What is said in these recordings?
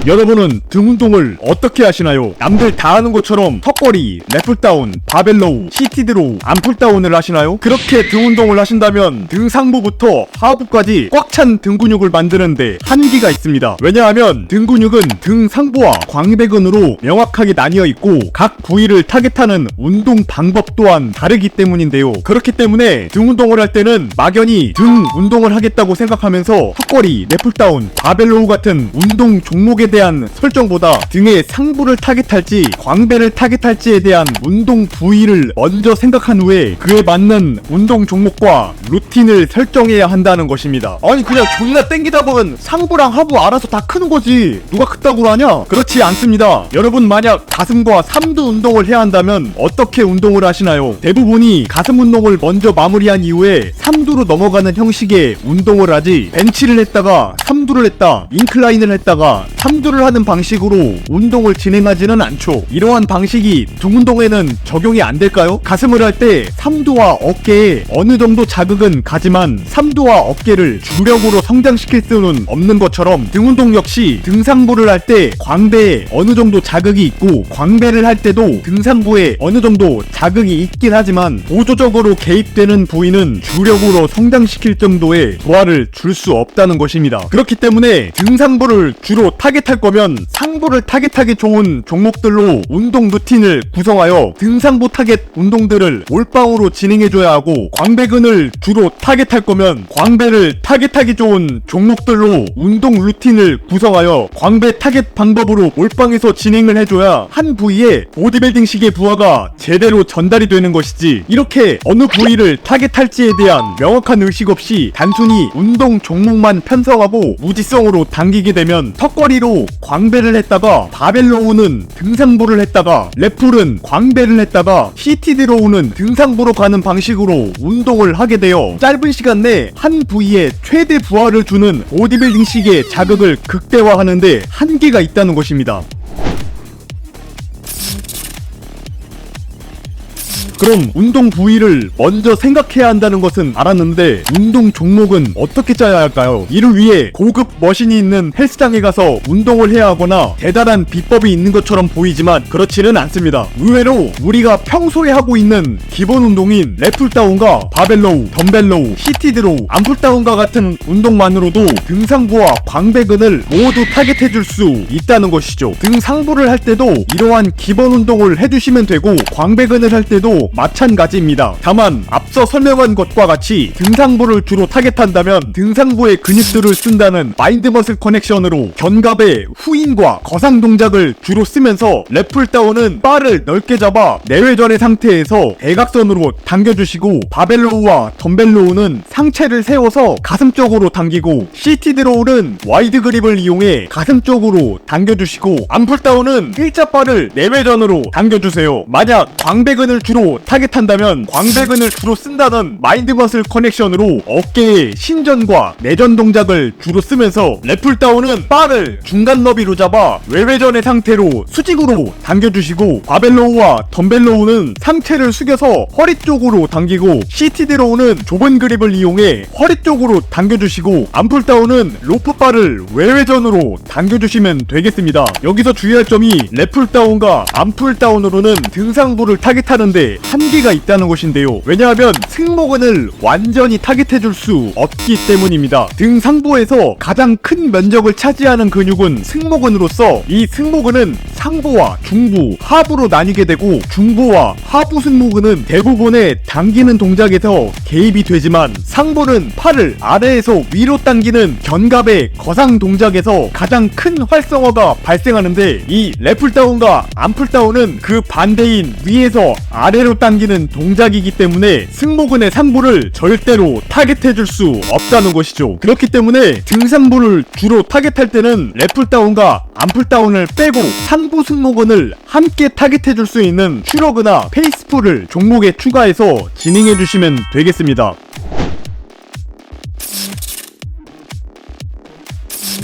여러분은 등 운동을 어떻게 하시나요? 남들 다 하는 것처럼 턱걸이, 랩풀다운, 바벨로우, 시티드로우, 암풀다운을 하시나요? 그렇게 등 운동을 하신다면 등 상부부터 하부까지 꽉 찬 등 근육을 만드는데 한계가 있습니다. 왜냐하면 등 근육은 등 상부와 광배근으로 명확하게 나뉘어 있고 각 부위를 타겟하는 운동 방법 또한 다르기 때문인데요. 그렇기 때문에 등 운동을 할 때는 막연히 등 운동을 하겠다고 생각하면서 턱걸이, 랩풀다운, 바벨로우 같은 운동 종목에 대한 설정보다 등의 상부를 타겟할지 광배를 타겟할지에 대한 운동 부위를 먼저 생각한 후에 그에 맞는 운동 종목과 루틴을 설정해야 한다는 것입니다. 아니 그냥 존나 땡기다 보면 상부랑 하부 알아서 다 크는 거지 누가 크다고 하냐? 그렇지 않습니다. 여러분 만약 가슴과 삼두 운동을 해야 한다면 어떻게 운동을 하시나요? 대부분이 가슴 운동을 먼저 마무리한 이후에 삼두로 넘어가는 형식의 운동을 하지 벤치를 했다가 삼두를 했다, 인클라인을 했다가 삼두를 하는 방식으로 운동을 진행하지는 않죠. 이러한 방식이 등 운동에는 적용이 안 될까요? 가슴을 할 때 삼두와 어깨에 어느 정도 자극은 가지만 삼두와 어깨를 주력으로 성장시킬 수는 없는 것처럼 등 운동 역시 등 상부를 할 때 광배에 어느 정도 자극이 있고 광배를 할 때도 등 상부에 어느 정도 자극이 있긴 하지만 보조적으로 개입되는 부위는 주력으로 성장시킬 정도의 조화를 줄 수 없다는 것입니다. 그렇기 때문에 등 상부를 주로 타겟할 거면 상부를 타겟하기 좋은 종목들로 운동 루틴을 구성하여 등 상부 타겟 운동들을 올바로 진행해줘야 하고 광배근을 주로 타겟할 거면 광배를 타겟하기 좋은 종목들로 운동 루틴을 구성하여 광배 타겟 방법으로 몰빵해서 진행을 해줘야 한 부위에 보디빌딩식의 부하가 제대로 전달이 되는 것이지 이렇게 어느 부위를 타겟할지에 대한 명확한 의식 없이 단순히 운동 종목만 편성하고 무지성으로 당기게 되면 턱걸이로 광배를 했다가 바벨로우는 등상부를 했다가 랩풀은 광배를 했다가 시티드로우는 등상부로 가는 방식으로 운동을 하게 되어 짧은 시간 내 한 부위에 최대 부하를 주는 보디빌딩식의 자극을 극대화하는데 한계가 있다는 것입니다. 그럼 운동 부위를 먼저 생각해야 한다는 것은 알았는데 운동 종목은 어떻게 짜야 할까요? 이를 위해 고급 머신이 있는 헬스장에 가서 운동을 해야 하거나 대단한 비법이 있는 것처럼 보이지만 그렇지는 않습니다. 의외로 우리가 평소에 하고 있는 기본 운동인 랩풀다운과 바벨로우, 덤벨로우, 시티드로우, 암풀다운과 같은 운동만으로도 등상부와 광배근을 모두 타겟해줄 수 있다는 것이죠. 등상부를 할 때도 이러한 기본 운동을 해주시면 되고 광배근을 할 때도 마찬가지입니다. 다만 앞서 설명한 것과 같이 등상부를 주로 타겟한다면 등상부의 근육들을 쓴다는 마인드머슬 커넥션으로 견갑의 후인과 거상 동작을 주로 쓰면서 랩풀다운은 바를 넓게 잡아 내외전의 상태에서 대각선으로 당겨주시고 바벨로우와 덤벨로우는 상체를 세워서 가슴 쪽으로 당기고 시티드로우는 와이드 그립을 이용해 가슴 쪽으로 당겨주시고 암풀다운은 일자바를 내외전으로 당겨주세요. 만약 광배근을 주로 타겟한다면 광배근을 주로 쓴다는 마인드머슬 커넥션으로 어깨의 신전과 내전 동작을 주로 쓰면서 랩풀다운은 바를 중간 너비로 잡아 외회전의 상태로 수직으로 당겨주시고 바벨로우와 덤벨로우는 상체를 숙여서 허리 쪽으로 당기고 시티드로우는 좁은 그립을 이용해 허리 쪽으로 당겨주시고 암풀다운은 로프바를 외회전으로 당겨주시면 되겠습니다. 여기서 주의할 점이 랩풀다운과 암풀다운으로는 등상부를 타겟하는데 한계가 있다는 것인데요. 왜냐하면 승모근을 완전히 타겟해줄 수 없기 때문입니다. 등 상부에서 가장 큰 면적을 차지하는 근육은 승모근으로서 이 승모근은 상부와 중부, 하부로 나뉘게 되고 중부와 하부 승모근은 대부분의 당기는 동작에서 개입이 되지만 상부는 팔을 아래에서 위로 당기는 견갑의 거상 동작에서 가장 큰 활성화가 발생하는데 이 랩풀다운과 암풀다운은 그 반대인 위에서 아래로 당기는 동작이기 때문에 승모근의 상부를 절대로 타겟해줄 수 없다는 것이죠. 그렇기 때문에 등상부를 주로 타겟할 때는 랩풀다운과 암풀다운을 빼고 상부 승모근을 함께 타겟해줄 수 있는 슈러그나 페이스풀을 종목에 추가해서 진행해주시면 되겠습니다.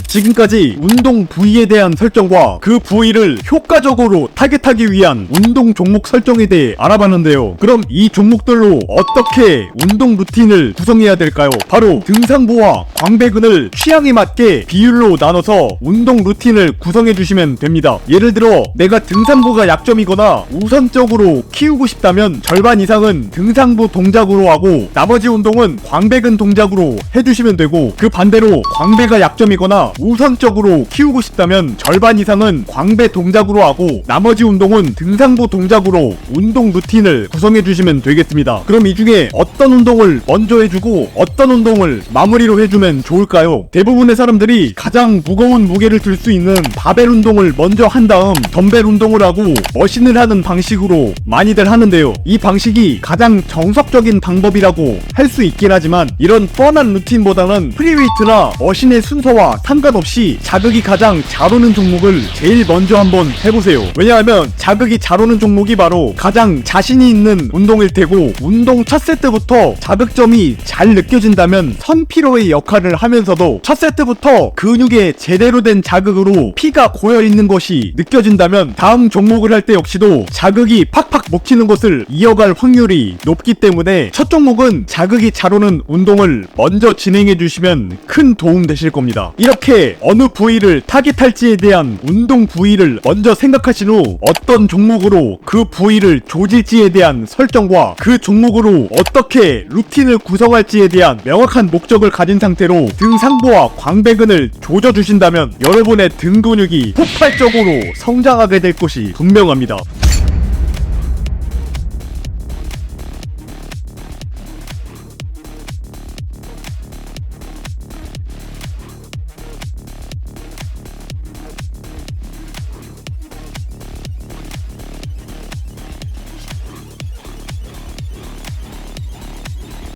지금까지 운동 부위에 대한 설정과 그 부위를 효과적으로 타겟하기 위한 운동 종목 설정에 대해 알아봤는데요. 그럼 이 종목들로 어떻게 운동 루틴을 구성해야 될까요? 바로 등상부와 광배근을 취향에 맞게 비율로 나눠서 운동 루틴을 구성해 주시면 됩니다. 예를 들어 내가 등상부가 약점이거나 우선적으로 키우고 싶다면 절반 이상은 등상부 동작으로 하고 나머지 운동은 광배근 동작으로 해주시면 되고, 그 반대로 광배가 약점이거나 우선적으로 키우고 싶다면 절반 이상은 광배 동작으로 하고 나머지 운동은 등상부 동작으로 운동 루틴을 구성해 주시면 되겠습니다. 그럼 이 중에 어떤 운동을 먼저 해주고 어떤 운동을 마무리로 해주면 좋을까요? 대부분의 사람들이 가장 무거운 무게를 들 수 있는 바벨 운동을 먼저 한 다음 덤벨 운동을 하고 머신을 하는 방식으로 많이들 하는데요. 이 방식이 가장 정석적인 방법이라고 할 수 있긴 하지만 이런 뻔한 루틴보다는 프리웨이트나 머신의 순서와 상관없이 자극이 가장 잘 오는 종목을 제일 먼저 한번 해보세요. 왜냐하면 자극이 잘 오는 종목이 바로 가장 자신이 있는 운동일 테고, 운동 첫 세트부터 자극점이 잘 느껴진다면 선피로의 역할을 하면서도 첫 세트부터 근육에 제대로 된 자극으로 피가 고여있는 것이 느껴진다면 다음 종목을 할 때 역시도 자극이 팍팍 먹히는 것을 이어갈 확률이 높기 때문에 첫 종목은 자극이 잘 오는 운동을 먼저 진행해 주시면 큰 도움 되실 겁니다. 이렇게 어느 부위를 타깃할지에 대한 운동 부위를 먼저 생각하신 후 어떤 종목으로 그 부위를 조질지에 대한 설정과 그 종목으로 어떻게 루틴을 구성할지에 대한 명확한 목적을 가진 상태로 등상부와 광배근을 조져주신다면 여러분의 등 근육이 폭발적으로 성장하게 될 것이 분명합니다.